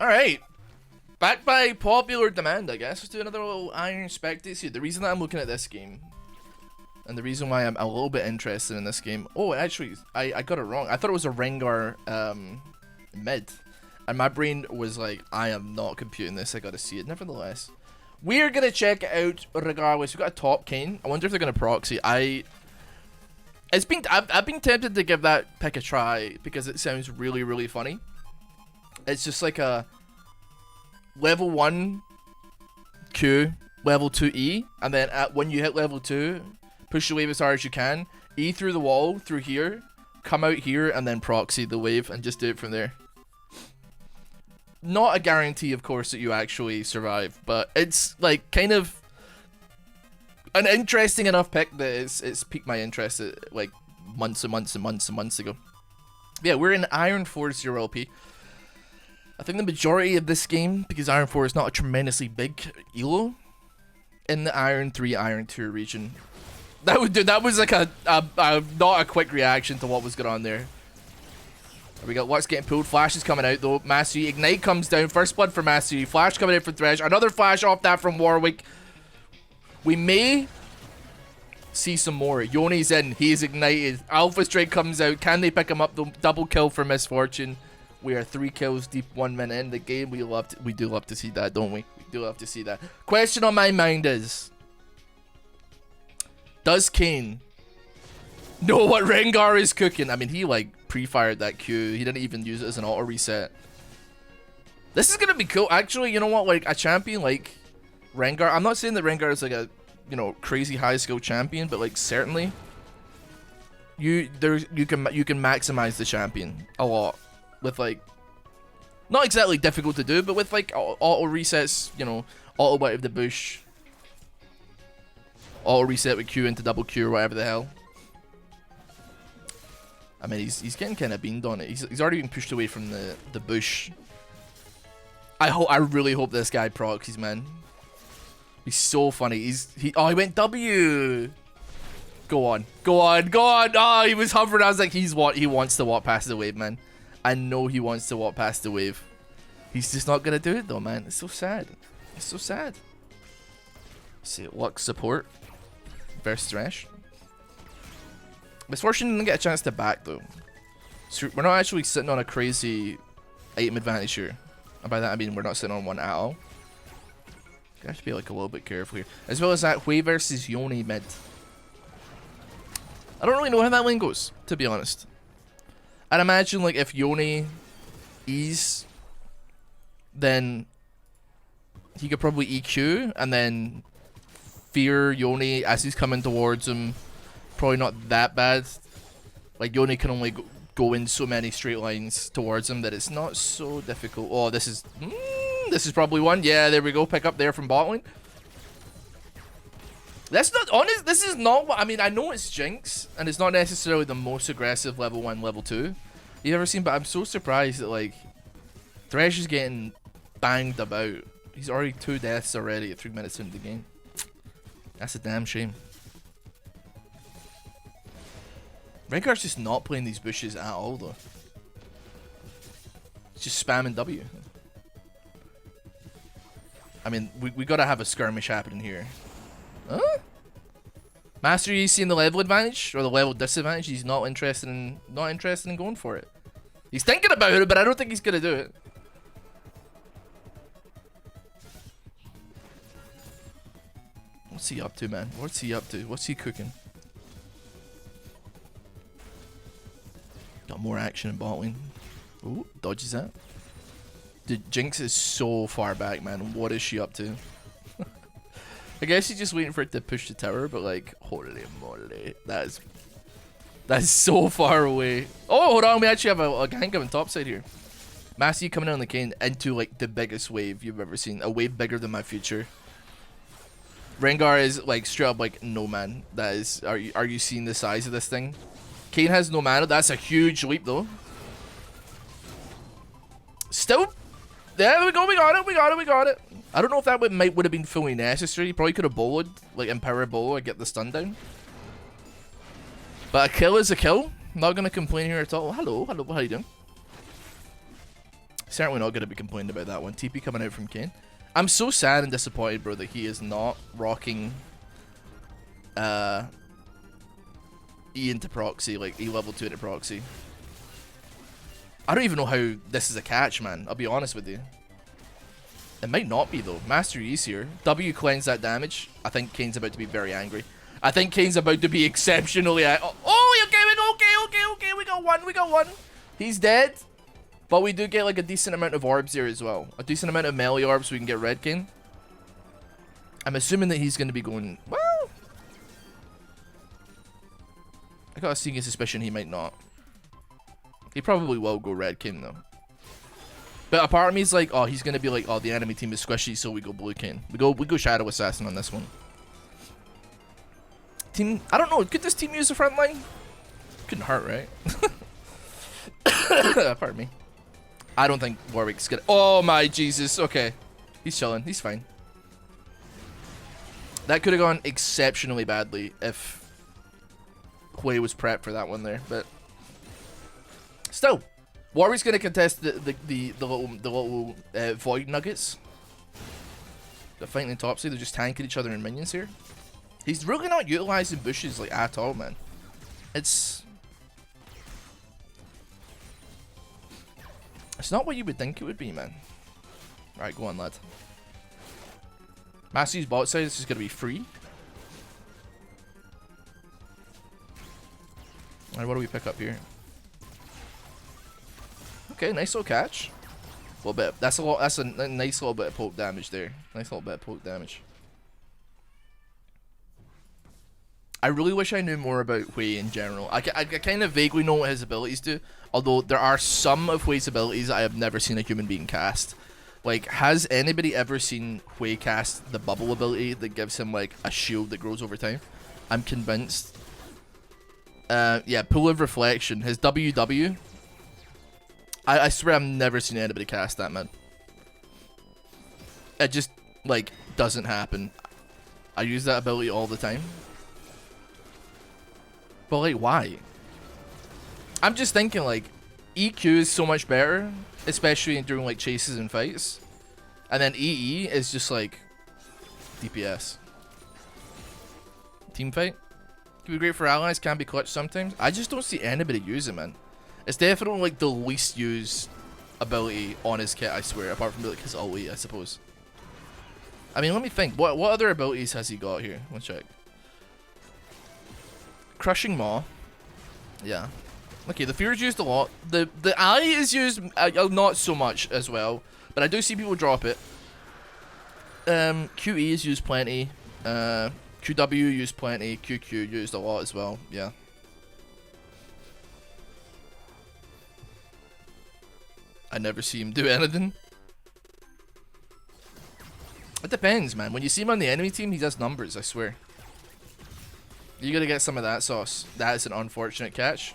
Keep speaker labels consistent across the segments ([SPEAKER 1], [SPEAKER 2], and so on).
[SPEAKER 1] Alright. Backed by popular demand, I guess. Let's do another little Iron Spectates here. The reason that I'm looking at this game, and the reason why I'm a little bit interested in this game. Oh, actually, I got it wrong. I thought it was a Rengar mid. And my brain was like, I am not computing this. I gotta see it. Nevertheless, we're gonna check it out regardless. We've got a top Kane. I wonder if they're gonna proxy. I've been tempted to give that pick a try because it sounds really, really funny. It's just like a level 1 Q, level 2 E, and then when you hit level 2, push the wave as hard as you can, E through the wall, through here, come out here, and then proxy the wave, and just do it from there. Not a guarantee, of course, that you actually survive, but it's like kind of an interesting enough pick that it's piqued my interest like months and months and months and months ago. Yeah, we're in Iron 4-0 LP. I think the majority of this game, because Iron 4 is not a tremendously big elo, in the Iron 3, Iron 2 region. That was like a not a quick reaction to what was going on there. We got what's getting pulled. Flash is coming out though. Mastery Ignite comes down. First blood for Mastery. Flash coming out for Thresh. Another flash off that from Warwick. We may see some more. Yone's in. He is ignited. Alpha Strike comes out. Can they pick him up? The double kill for Misfortune. We are 3 kills deep, 1 minute in the game. We do love to see that, don't we? We do love to see that. Question on my mind is, does Kane know what Rengar is cooking? I mean, he like pre-fired that Q. He didn't even use it as an auto reset. This is gonna be cool. Actually, you know what? Like a champion like Rengar. I'm not saying that Rengar is like a, you know, crazy high skill champion, but like certainly you can maximize the champion a lot with like not exactly difficult to do, but with like auto resets, you know, auto out of the bush, auto reset with Q into double Q or whatever the hell. I mean, he's getting kind of beamed on it. He's already been pushed away from the bush. I really hope this guy proxies, man. He's so funny. He went W. Go on. Oh, he was hovering. I was like, he wants to walk past the wave, man. I know he wants to walk past the wave. He's just not gonna do it though, man. It's so sad. It's so sad. See, Lux support versus Thresh. Misfortune didn't get a chance to back though. So we're not actually sitting on a crazy item advantage here. And by that I mean we're not sitting on one at all. You have to be like a little bit careful here. As well as that Hwei versus Yone mid. I don't really know how that lane goes, to be honest. I'd imagine like if Yone E's, then he could probably EQ and then fear Yone as he's coming towards him. Probably not that bad. Like Yone can only go in so many straight lines towards him that it's not so difficult. Oh, this is probably one. Yeah, there we go. Pick up there from bot lane. That's not honest. This is not what I mean. I know it's Jinx, and it's not necessarily the most aggressive level 1, level 2 you've ever seen. But I'm so surprised that like Thresh is getting banged about. He's already 2 deaths already at 3 minutes into the game. That's a damn shame. Rengar's just not playing these bushes at all though. He's just spamming W. I mean, we gotta have a skirmish happening here. Huh? Master, you seeing the level advantage or the level disadvantage? He's not interested in going for it. He's thinking about it, but I don't think he's gonna do it. What's he up to, man? What's he up to? What's he cooking? Got more action in bot lane. Ooh, dodges that. Dude, Jinx is so far back, man. What is she up to? I guess she's just waiting for it to push the tower, but like, holy moly. That is so far away. Oh, hold on. We actually have a gank on top side here. Massey coming in on the Kane into like the biggest wave you've ever seen. A wave bigger than my future. Rengar is like straight up like, no man. That is, are you seeing the size of this thing? Kane has no mana. That's a huge leap though. Still, there we go. We got it. I don't know if that would have been fully necessary. Probably could have bowled, like Empower Bowler, get the stun down. But a kill is a kill. Not gonna complain here at all. Hello, how you doing? Certainly not going to be complaining about that one. TP coming out from Kane. I'm so sad and disappointed, bro, that he is not rocking E into proxy, like E level 2 into proxy. I don't even know how this is a catch, man. I'll be honest with you. It might not be, though. Master E's here. W cleanse that damage. I think Kane's about to be very angry. I think Kane's about to be exceptionally... Oh, you're getting... Okay. We got one. He's dead. But we do get, like, a decent amount of orbs here as well. A decent amount of melee orbs so we can get red Kane. I'm assuming that he's going to be going... Well... I got a sneaking suspicion he might not. He probably will go red Kane, though. But a part of me is like, oh, he's going to be like, oh, the enemy team is squishy, so we go blue Kane. We go Shadow Assassin on this one. Team... I don't know. Could this team use the front line? Couldn't hurt, right? Pardon me. I don't think Warwick's gonna... Oh my Jesus. Okay. He's chilling. He's fine. That could have gone exceptionally badly if Hwei was prepped for that one there, but still, Warwick's gonna contest the little void nuggets. They're fighting in top side. They're just tanking each other and minions here. He's really not utilizing bushes like at all, man. It's not what you would think it would be, man. Alright, go on, lad. Massey's bot side, this is going to be free. Alright, what do we pick up here? Okay, nice little catch. A little bit. That's a nice little bit of poke damage there. Nice little bit of poke damage. I really wish I knew more about Hwei in general. I kind of vaguely know what his abilities do, although there are some of Hwei's abilities I have never seen a human being cast. Like, has anybody ever seen Hwei cast the bubble ability that gives him, like, a shield that grows over time? I'm convinced. Yeah, Pool of Reflection. His WW. I swear I've never seen anybody cast that, man. It just, like, doesn't happen. I use that ability all the time. But, like, why? I'm just thinking, like, EQ is so much better, especially during, like, chases and fights. And then EE is just, like, DPS. Team fight? Can be great for allies, can be clutch sometimes. I just don't see anybody use it, man. It's definitely, like, the least used ability on his kit, I swear. Apart from, like, his ulti, I suppose. I mean, let me think. What other abilities has he got here? Let's check. Crushing Maw. Yeah. Okay, the Fear's used a lot. The Eye is used not so much as well, but I do see people drop it. QE is used plenty. QW used plenty. QQ used a lot as well. Yeah. I never see him do anything. It depends, man. When you see him on the enemy team, he does numbers, I swear. You gotta get some of that sauce. That is an unfortunate catch.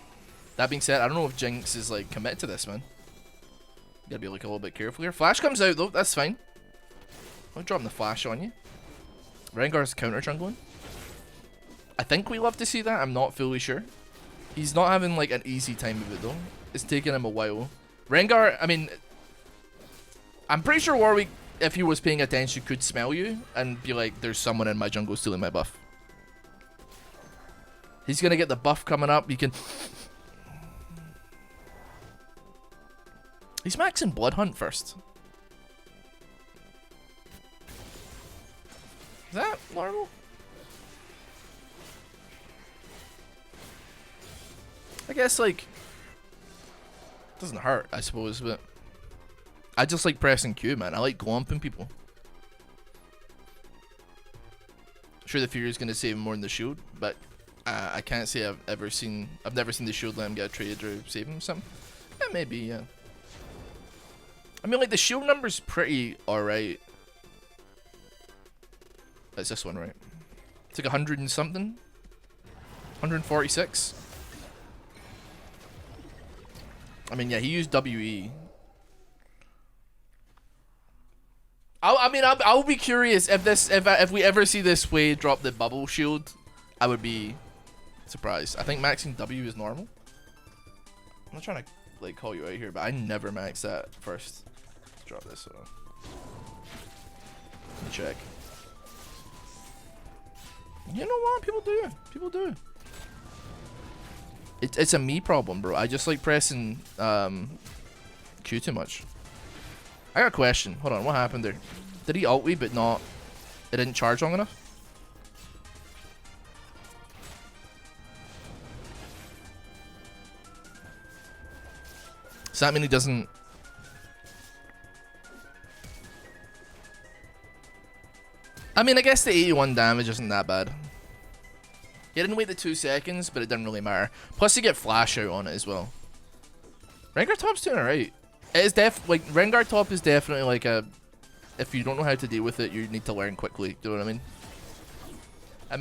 [SPEAKER 1] That being said, I don't know if Jinx is, like, committed to this, man. You gotta be, like, a little bit careful here. Flash comes out, though. That's fine. I'll drop the flash on you. Rengar's counter jungling. I think we love to see that. I'm not fully sure. He's not having, like, an easy time of it, though. It's taking him a while. Rengar, I mean... I'm pretty sure Warwick, if he was paying attention, could smell you and be like, there's someone in my jungle stealing my buff. He's gonna get the buff coming up. He can... He's maxing Blood Hunt first. Is that normal? I guess, like... Doesn't hurt, I suppose, but... I just like pressing Q, man. I like glomping people. Sure, the Fury is gonna save him more than the shield, but... I can't say I've never seen the shield let him get a trade or save him something. Yeah, maybe, yeah. I mean, like, the shield number's pretty alright. It's this one, right? It's like 100 and something. 146. I mean, yeah, he used WE. I'll be curious if we ever see this Hwei drop the bubble shield. I would be surprised. I think maxing W is normal. I'm not trying to like call you out here, but I never max that first. Let's drop this. Let me check. You know what? People do. People do. It's a me problem, bro. I just like pressing Q too much. I got a question. Hold on. What happened there? Did he ult me but not? It didn't charge long enough? Does that mean he doesn't? I mean, I guess the 81 damage isn't that bad. He didn't wait the 2 seconds, but it didn't really matter. Plus, you get flash out on it as well. Rengar top's doing alright. It is like Rengar top is definitely like a. If you don't know how to deal with it, you need to learn quickly. Do you know what I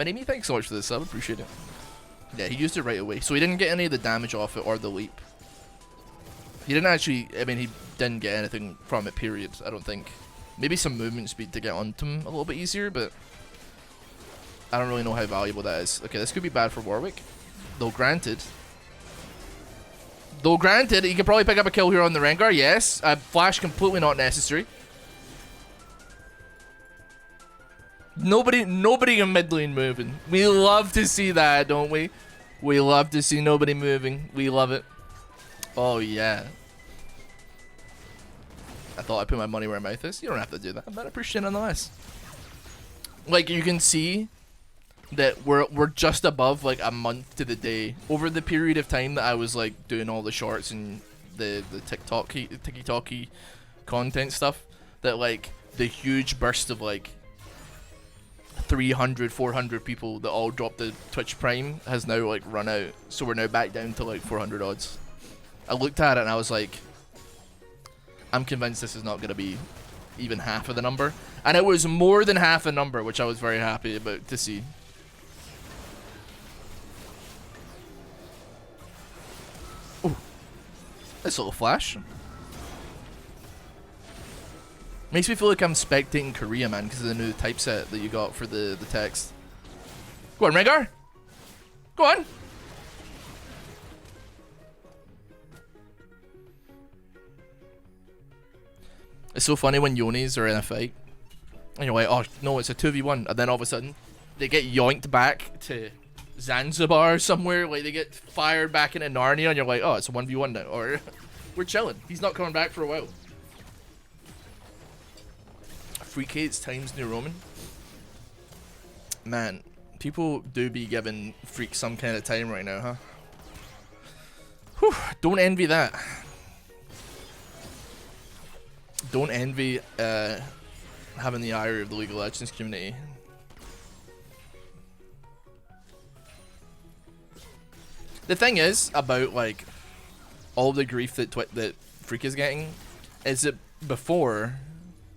[SPEAKER 1] mean? Amy, thanks so much for this. I appreciate it. Yeah, he used it right away, so he didn't get any of the damage off it or the leap. He didn't actually. I mean, he didn't get anything from it. Period. I don't think. Maybe some movement speed to get onto him a little bit easier, but I don't really know how valuable that is. Okay, this could be bad for Warwick. Though granted, he could probably pick up a kill here on the Rengar. Yes, flash completely not necessary. Nobody in mid lane moving. We love to see that, don't we? We love to see nobody moving. We love it. Oh yeah. I thought I put my money where my mouth is. You don't have to do that, but I appreciate it nonetheless. Like, you can see that we're just above like a month to the day over the period of time that I was like doing all the shorts and the TikTok-y content stuff. That like the huge burst of like 300, 400 people that all dropped the Twitch Prime has now like run out. So we're now back down to like 400 odds. I looked at it and I was like, I'm convinced this is not going to be even half of the number. And it was more than half a number, which I was very happy about to see. Ooh. This little flash. Makes me feel like I'm spectating Korea, man, because of the new typeset that you got for the text. Go on, Rengar. Go on. It's so funny when Yones are in a fight. And you're like, oh, no, it's a 2v1. And then all of a sudden, they get yoinked back to Zanzibar somewhere. Like, they get fired back into Narnia. And you're like, oh, it's a 1v1 now. Or, we're chilling. He's not coming back for a while. Freakates times New Roman. Man, people do be giving Freak some kind of time right now, huh? Whew, don't envy that. Don't envy having the ire of the League of Legends community. The thing is about like all the grief that that Freak is getting is that before.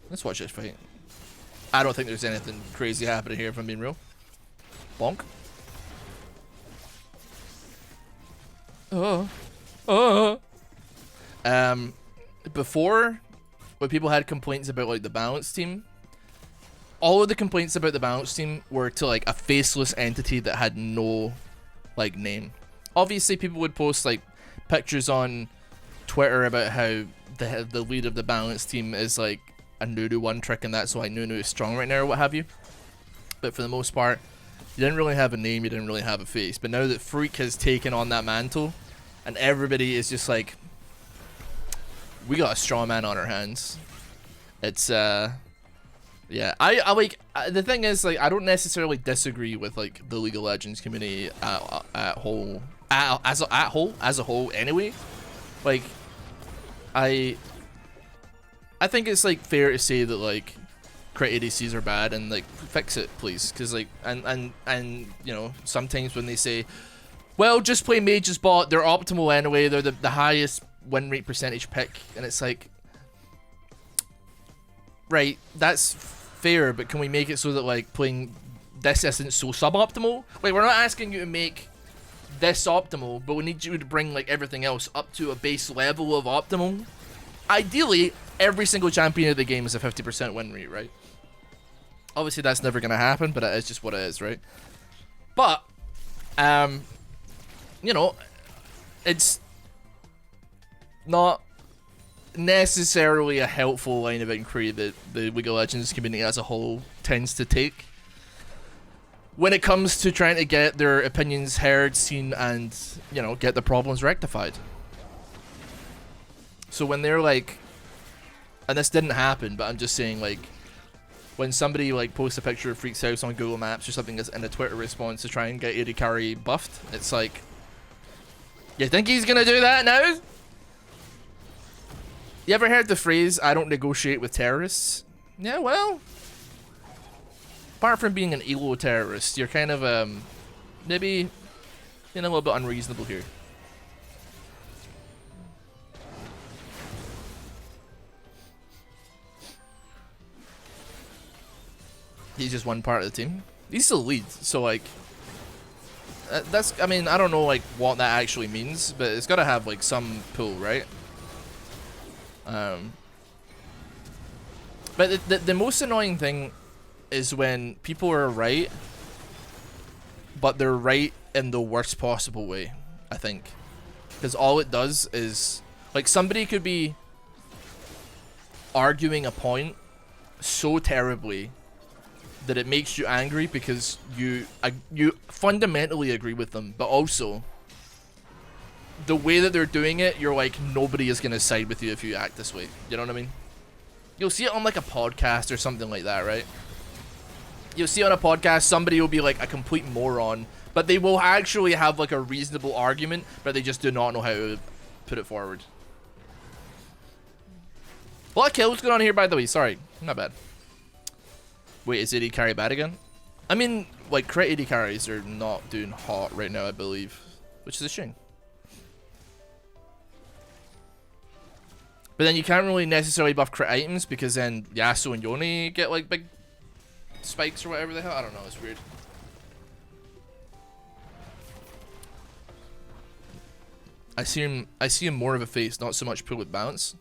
[SPEAKER 1] Let's watch this fight. I don't think there's anything crazy happening here, if I'm being real. Bonk. Before, when people had complaints about like the balance team, all of the complaints about the balance team were to like a faceless entity that had no like name. Obviously, people would post like pictures on Twitter about how the lead of the balance team is like a Nunu one trick and that's why Nunu is strong right now or what have you. But for the most part, you didn't really have a name, you didn't really have a face. But now that Freak has taken on that mantle and everybody is just like, we got a straw man on our hands. It's yeah, I like the thing is like I don't necessarily disagree with like the League of Legends community as a whole anyway. Like I think it's like fair to say that like crit ADCs are bad and like fix it please, because like and you know sometimes when they say, well, just play mages bot, they're optimal anyway, they're the highest win rate percentage pick, and it's like, right, that's fair, but can we make it so that like playing this isn't so suboptimal? Like, we're not asking you to make this optimal, but we need you to bring like everything else up to a base level of optimal. Ideally, every single champion of the game is a 50% win rate, right? Obviously, that's never gonna happen, but it is just what it is, right? But, you know, it's not necessarily a helpful line of inquiry that the League of Legends community as a whole tends to take when it comes to trying to get their opinions heard, seen, and, you know, get the problems rectified. So when they're like, and this didn't happen, but I'm just saying, like, when somebody like posts a picture of Freak's house on Google Maps or something in a Twitter response to try and get AD carry buffed, it's like, you think he's gonna do that now? You ever heard the phrase, I don't negotiate with terrorists? Yeah, well, apart from being an elo terrorist, you're kind of, maybe being a little bit unreasonable here. He's just one part of the team. He's still lead, so like, that's, I mean, I don't know like what that actually means, but it's gotta have like some pull, right? But the most annoying thing is when people are right, but they're right in the worst possible way, I think. Because all it does is, like, somebody could be arguing a point so terribly that it makes you angry because you fundamentally agree with them, but also the way that they're doing it, you're like, nobody is gonna side with you if you act this way. You know what I mean? You'll see it on like a podcast or something like that, right? You'll see on a podcast, somebody will be like a complete moron, but they will actually have like a reasonable argument, but they just do not know how to put it forward. A lot of kills going on here, by the way. Sorry, not bad. Wait, is AD carry bad again? I mean, like, crit AD carries are not doing hot right now, I believe, which is a shame. But then you can't really necessarily buff crit items because then Yasuo and Yone get like big spikes or whatever the hell. I don't know, it's weird. I see him more of a face, not so much pull with bounce.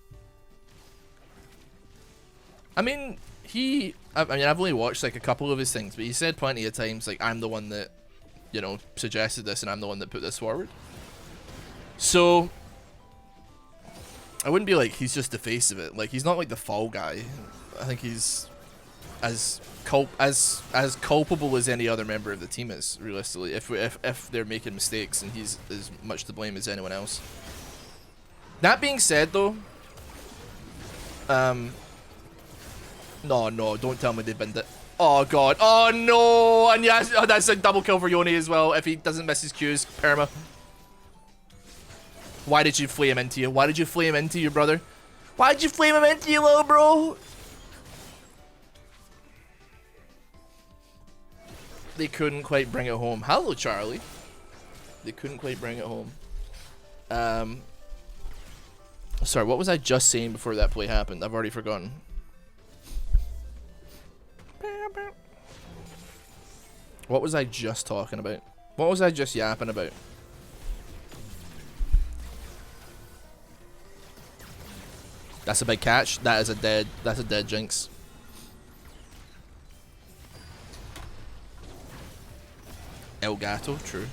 [SPEAKER 1] I mean, I mean, I've only watched like a couple of his things, but he said plenty of times like, I'm the one that, you know, suggested this and I'm the one that put this forward. So I wouldn't be like he's just the face of it. Like, he's not like the fall guy. I think he's as culpable as any other member of the team is, realistically, if they're making mistakes, and he's as much to blame as anyone else. That being said, though, no, don't tell me they binned it. Oh god, oh no, and yes, oh, that's a double kill for Yone as well. If he doesn't miss his Qs, perma. Why did you flame into you? Why did you flame into you, brother? Why did you flame him into you, little bro? They couldn't quite bring it home. Hello, Charlie. They couldn't quite bring it home. Sorry, what was I just saying before that play happened? I've already forgotten. What was I just talking about? What was I just yapping about? That's a big catch. That's a dead Jinx. El Gato, true.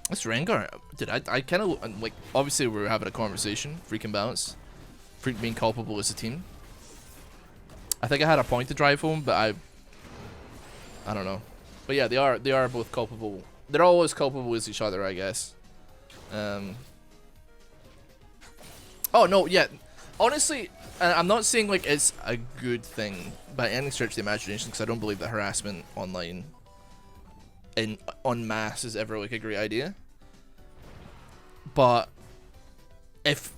[SPEAKER 1] That's Rengar. Dude, I kind of, like, obviously we were having a conversation. Freaking balance. Freak being culpable as a team. I think I had a point to drive home, but I don't know. But yeah, they are both culpable. They're all as culpable as each other, I guess. Oh no, yeah. Honestly, I'm not saying like it's a good thing by any stretch of the imagination, because I don't believe that harassment online en masse is ever like a great idea. But if,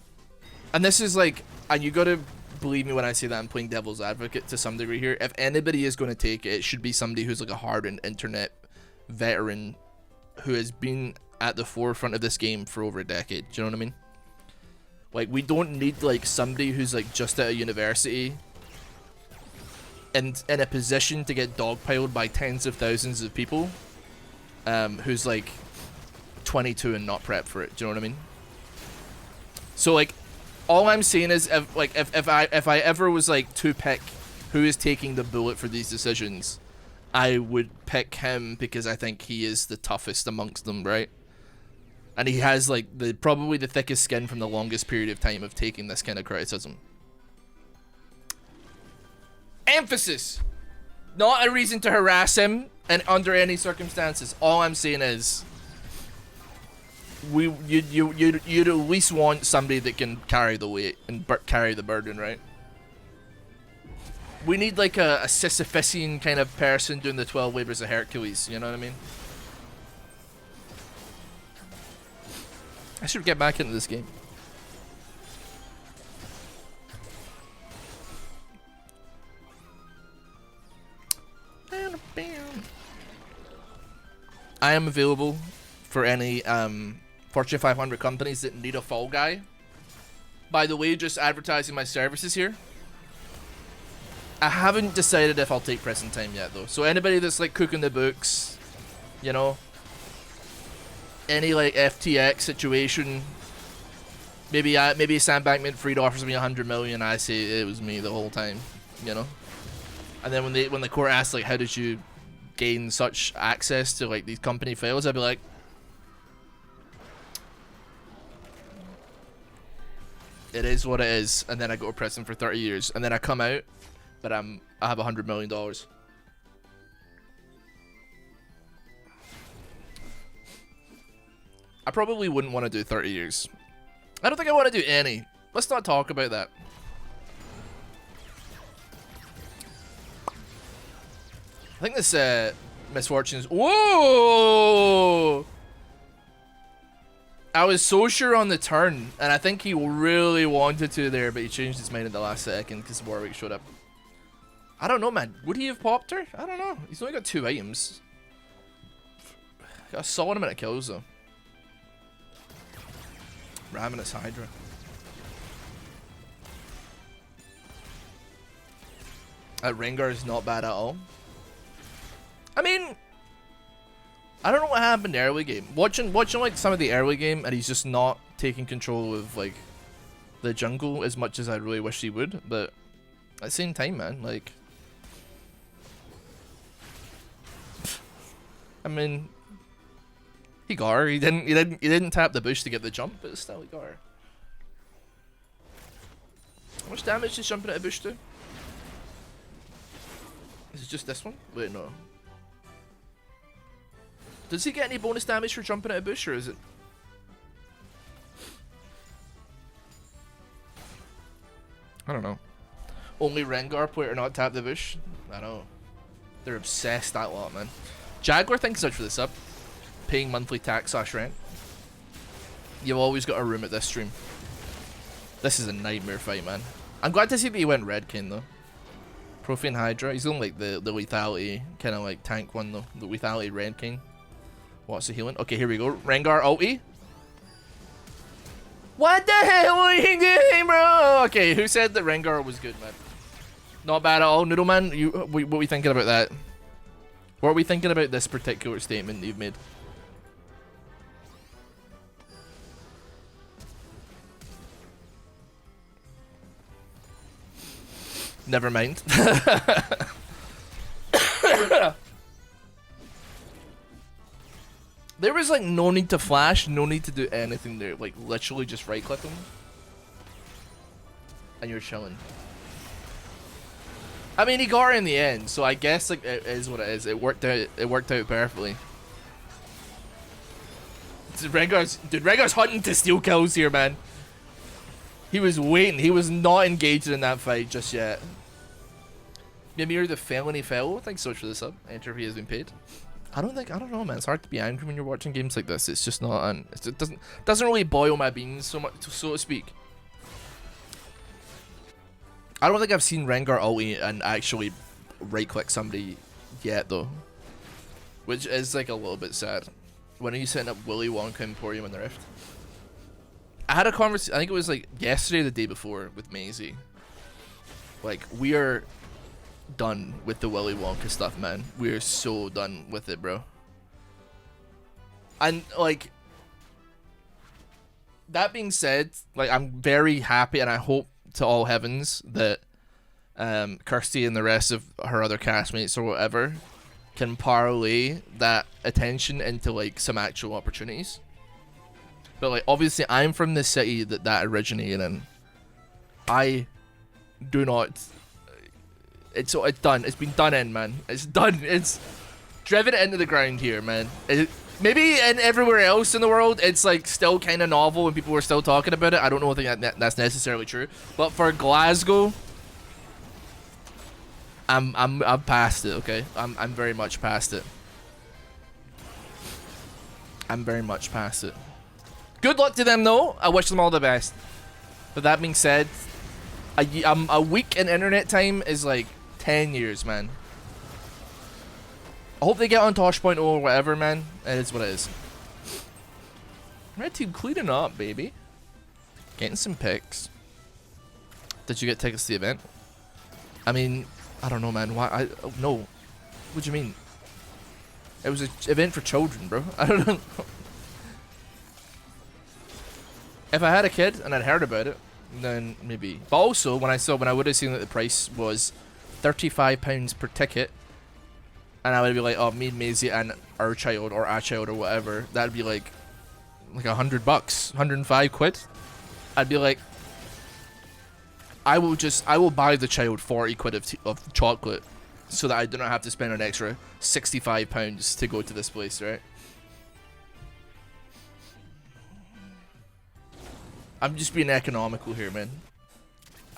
[SPEAKER 1] and this is like, and you gotta believe me when I say that I'm playing devil's advocate to some degree here. If anybody is going to take it, it should be somebody who's like a hardened internet veteran who has been at the forefront of this game for over a decade. Do you know what I mean? Like, we don't need like somebody who's like just at a university and in a position to get dogpiled by tens of thousands of people, who's like 22 and not prepped for it. Do you know what I mean? So like, all I'm saying is, if I ever was like to pick who is taking the bullet for these decisions, I would pick him because I think he is the toughest amongst them, right? And he has like probably the thickest skin from the longest period of time of taking this kind of criticism. Emphasis! Not a reason to harass him and under any circumstances. All I'm saying is you'd at least want somebody that can carry the weight and carry the burden, right? We need like a Sisyphusian kind of person doing the 12 labors of Hercules, you know what I mean? I should get back into this game. I am available for any Fortune 500 companies that need a fall guy. By the way, just advertising my services here. I haven't decided if I'll take present time yet though. So anybody that's like cooking the books, you know, any like FTX situation, maybe Sam Bankman-Fried offers me 100 million, I say it was me the whole time, you know. And then when the court asks like how did you gain such access to like these company files, I'd be like, it is what it is. And then I go to prison for 30 years, and then I come out, but I have $100 million. I probably wouldn't want to do 30 years. I don't think I want to do any. Let's not talk about that. I think this misfortunes. Whoa! I was so sure on the turn, and I think he really wanted to there, but he changed his mind at the last second because Warwick showed up. I don't know, man. Would he have popped her? I don't know. He's only got 2 items. Got a solid amount of kills though. Ravenous Hydra. Rengar is not bad at all. I mean, I don't know what happened in the early game. Watching like some of the early game, and he's just not taking control of like the jungle as much as I really wish he would. But at the same time, man, like, I mean, he got her. He didn't tap the bush to get the jump, but still he got her. How much damage is jumping at a bush do? Is it just this one? Wait, no. Does he get any bonus damage for jumping at a bush, or is it? I don't know. Only Rengar player not tap the bush? I know. They're obsessed, that lot, man. Jaguar, thanks so much for the sub. Paying monthly tax / rent. You've always got a room at this stream. This is a nightmare fight, man. I'm glad to see that he went red king though. Profane Hydra. He's on like the lethality kind of like tank one though. The lethality red king. What's the healing? Okay, here we go. Rengar ulti. What the hell are you doing, bro? Okay, who said that Rengar was good, man? Not bad at all. Noodleman, what are we thinking about that? What are we thinking about this particular statement that you've made? Never mind. There was like no need to flash, no need to do anything there. Like literally just right click him. And you're chilling. I mean, he got her in the end, so I guess like it is what it is. It worked out perfectly. Dude, Rengar's hunting to steal kills here, man. He was waiting. He was not engaged in that fight just yet. Mimir the felony fellow. Thanks so much for the sub. Enter fee has been paid. I don't know, man. It's hard to be angry when you're watching games like this. It's just not. It doesn't really boil my beans so much, so to speak. I don't think I've seen Rengar ulti and actually right click somebody yet though, which is like a little bit sad. When are you setting up Willy Wonka Emporium in the Rift? I had a conversation. I think it was like yesterday, or the day before, with Maisie. Like, we are done with the Willy Wonka stuff, man. We are so done with it, bro. And like, that being said, like, I'm very happy, and I hope to all heavens that Kirsty and the rest of her other castmates or whatever can parlay that attention into like some actual opportunities. But like, obviously, I'm from the city that originated in. I do not. It's done. It's been done in, man. It's done. It's driven into the ground here, man. Maybe in everywhere else in the world, it's like still kind of novel and people are still talking about it. I don't know if that's necessarily true. But for Glasgow, I'm past it. Okay, I'm very much past it. I'm very much past it. Good luck to them though. I wish them all the best. But that being said, a week in internet time is like 10 years, man. I hope they get on Tosh.0 or whatever, man. It is what it is. Red team cleaning up, baby. Getting some picks. Did you get tickets to the event? I mean, I don't know, man. Why? No. What do you mean? It was an event for children, bro. I don't know. If I had a kid and I'd heard about it, then maybe. But also, when I would have seen that the price was £35 per ticket, and I would be like, oh, me and Maisie and our child or a child or whatever, that'd be like $100, 105 quid. I'd be like, I will buy the child 40 quid of chocolate so that I do not have to spend an extra £65 to go to this place, right? I'm just being economical here, man.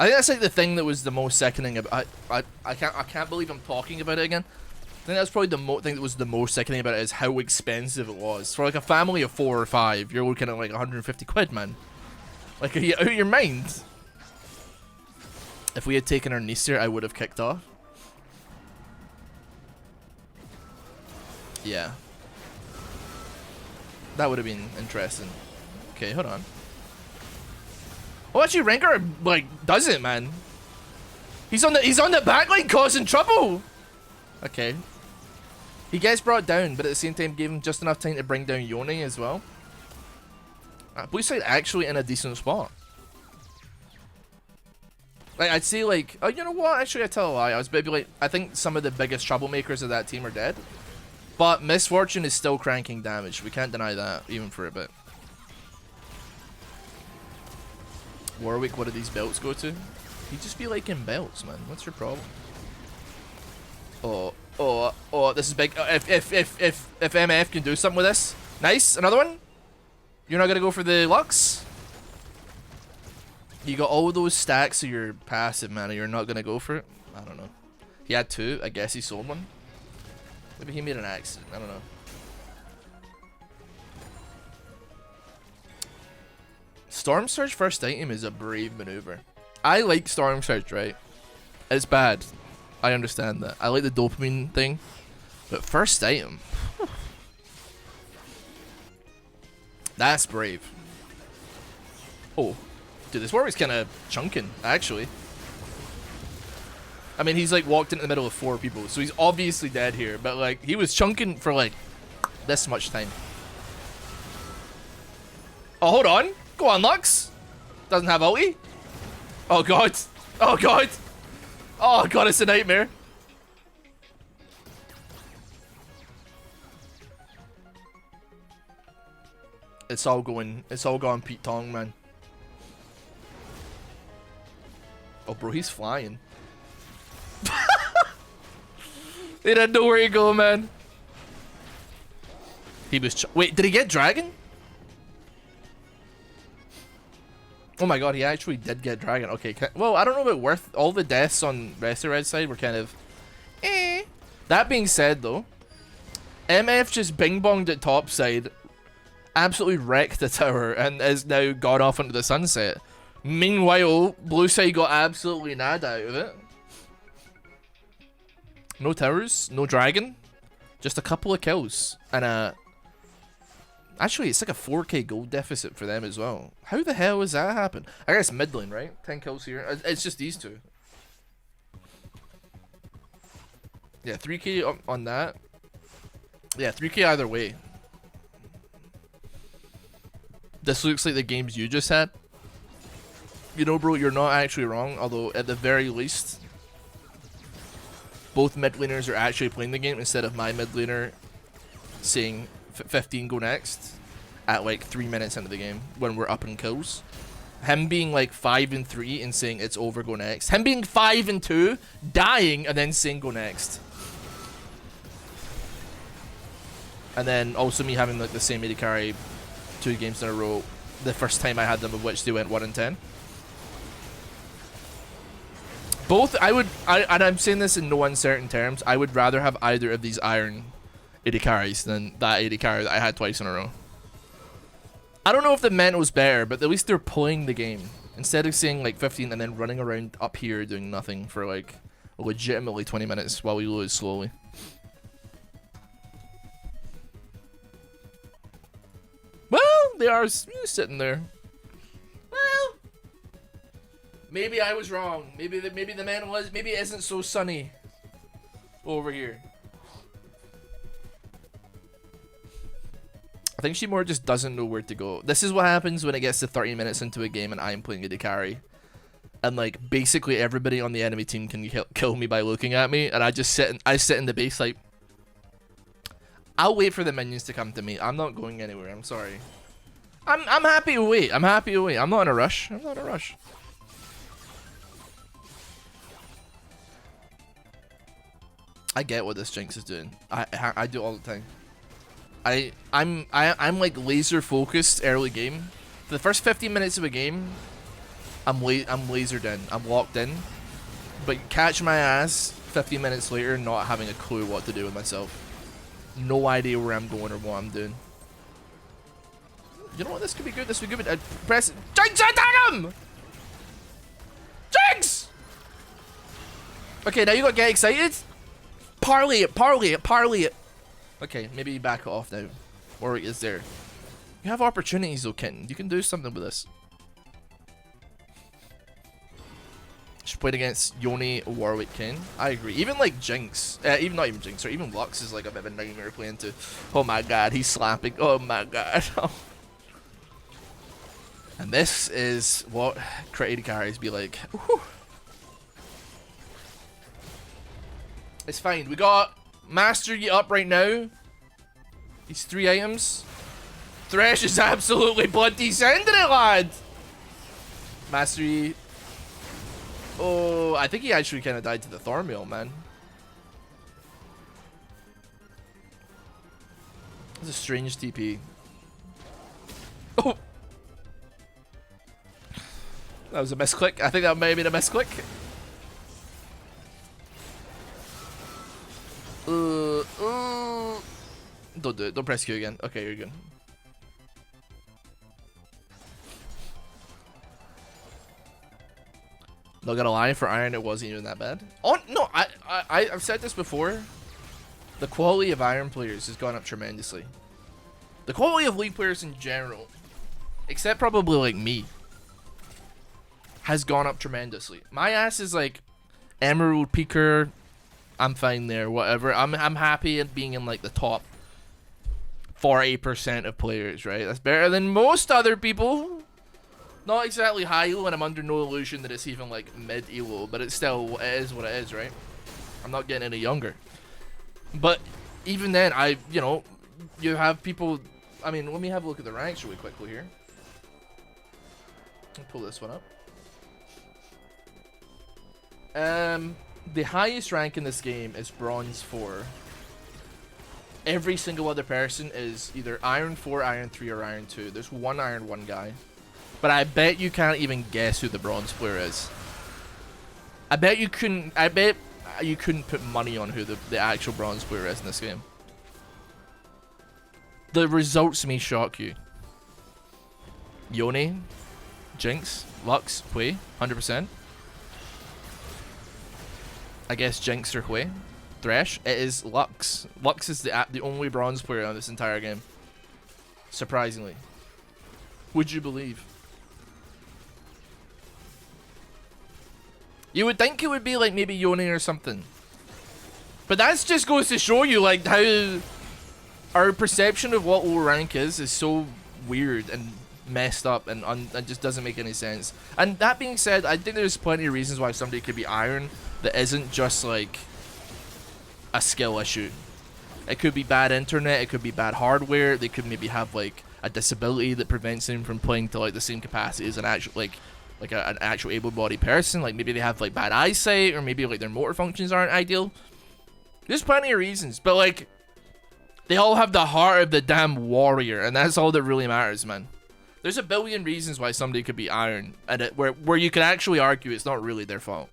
[SPEAKER 1] I think that's like the thing that was the most sickening about I can't believe I'm talking about it again. I think that's probably the thing that was the most sickening about it is how expensive it was. For like a family of 4 or 5, you're looking at like 150 quid, man. Like, are you out of your mind? If we had taken our niece here, I would have kicked off. Yeah. That would have been interesting. Okay, hold on. Oh, actually, Rengar like does it, man. He's on the back line causing trouble. Okay. He gets brought down, but at the same time gave him just enough time to bring down Yone as well. Blue side actually in a decent spot. Like, I'd say like, oh, you know what? Actually, I tell a lie. I was maybe like, I think some of the biggest troublemakers of that team are dead. But Misfortune is still cranking damage. We can't deny that, even for a bit. Warwick, what do these belts go to? You just be liking belts, man. What's your problem? Oh, this is big. If MF can do something with this. Nice, another one. You're not gonna go for the Lux? You got all those stacks of your passive mana, you're not gonna go for it? I don't know. He had 2, I guess he sold one. Maybe he made an accident, I don't know. Storm Surge first item is a brave maneuver. I like Storm Surge, right? It's bad. I understand that. I like the dopamine thing. But first item. That's brave. Oh. Dude, this Warwick's kind of chunking, actually. I mean, he's like walked into the middle of 4 people, so he's obviously dead here. But like, he was chunking for like this much time. Oh, hold on. Go on, Lux. Doesn't have ulti. Oh god. Oh god. Oh god, it's a nightmare. It's all gone Pete Tong, man. Oh bro, he's flying. They didn't know where to go, man. He was wait, did he get dragon? Oh my god, he actually did get dragon. Okay, well, I don't know about worth. All the deaths on rest of Red side were kind of eh. That being said though, MF just bing bonged at top side, absolutely wrecked the tower, and is now gone off into the sunset. Meanwhile, blue side got absolutely nada out of it. No towers, no dragon, just a couple of kills, and a actually, it's like a 4k gold deficit for them as well. How the hell has that happened? I guess mid lane, right? 10 kills here. It's just these two. Yeah, 3k on that. Yeah, 3k either way. This looks like the games you just had. You know, bro, you're not actually wrong. Although, at the very least, both mid laners are actually playing the game instead of my mid laner saying 15 go next. at like 3 minutes into the game when we're up in kills. Him being like 5-3 and saying it's over, go next. Him being 5-2, dying, and then saying go next. And then also me having like the same AD carry 2 games in a row. The first time I had them, of which they went 1-10. Both, and I'm saying this in no uncertain terms, I would rather have either of these iron AD carries than that AD carry that I had twice in a row. I don't know if the mental's better, but at least they're playing the game. Instead of saying like 15 and then running around up here doing nothing for like legitimately 20 minutes while we lose slowly. Well, they are sitting there. Well, maybe I was wrong. Maybe the mantle was, maybe it isn't so sunny over here. I think she more just doesn't know where to go. This is what happens when it gets to 30 minutes into a game and I'm playing AD carry. And like basically everybody on the enemy team can kill me by looking at me, and I just sit in the base like, I'll wait for the minions to come to me. I'm not going anywhere. I'm sorry. I'm happy to wait. I'm happy to wait. I'm not in a rush. I'm not in a rush. I get what this Jinx is doing. I do it all the time. I'm like laser focused early game. For the first 15 minutes of a game, I'm lasered in. I'm locked in. But catch my ass 15 minutes later not having a clue what to do with myself. No idea where I'm going or what I'm doing. You know what? This could be good. This could be good. Press Jinx, attack him! Jinx! Okay, now you gotta get excited. Parlay it, parlay it, parlay it. Okay, maybe back it off now. Warwick is there. You have opportunities though, Kitten. You can do something with this. She played against Yone, Warwick, Ken. I agree. Even like Jinx, even not even Jinx, or even Lux is like a bit of a nightmare playing to. Oh my god, he's slapping. Oh my god. And this is what creative carries be like. Whew. It's fine. We got Master Yi up right now. These 3 items. Thresh is absolutely bloody sending it, lad. Master Yi. Oh, I think he actually kind of died to the Thornmail, man. That's a strange TP. Oh! That was a misclick. I think that may have been a misclick. Don't do it. Don't press Q again. Okay, you're good. Not gonna lie, for Iron it wasn't even that bad. Oh no, I've said this before. The quality of Iron players has gone up tremendously. The quality of League players in general, except probably like me, has gone up tremendously. My ass is like Emerald Peaker. I'm fine there, whatever. I'm happy at being in like the top 40% of players, right? That's better than most other people. Not exactly high elo, and I'm under no illusion that it's even like mid elo, but it's still, it is what it is, right? I'm not getting any younger. But even then, you know, you have people. I mean, let me have a look at the ranks really quickly here. I'll pull this one up. The highest rank in this game is Bronze 4. Every single other person is either Iron 4, Iron 3, or Iron 2. There's one Iron 1 guy. But I bet you can't even guess who the Bronze player is. I bet you couldn't put money on who the actual Bronze player is in this game. The results may shock you. Yone, Jinx, Lux, Hwei, 100%. I guess Jinx or Hwei. Thresh, it is Lux. Lux is the only Bronze player on this entire game. Surprisingly. Would you believe? You would think it would be like maybe Yone or something. But that just goes to show you like how our perception of what low rank is so weird and messed up and just doesn't make any sense. And that being said, I think there's plenty of reasons why somebody could be Iron that isn't just like a skill issue. It could be bad internet, it could be bad hardware, they could maybe have like a disability that prevents them from playing to like the same capacity as an actual an actual able-bodied person. Like maybe they have like bad eyesight, or maybe like their motor functions aren't ideal. There's plenty of reasons, but like they all have the heart of the damn warrior, and that's all that really matters, man. There's a billion reasons why somebody could be iron, and where you could actually argue it's not really their fault.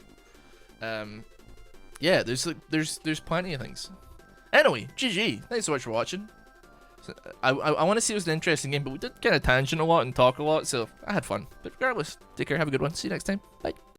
[SPEAKER 1] Yeah, there's plenty of things. Anyway, GG. Thanks so much for watching. So, I want to say it was an interesting game, but we did kind of tangent a lot and talk a lot, so I had fun. But regardless, take care, have a good one. See you next time. Bye.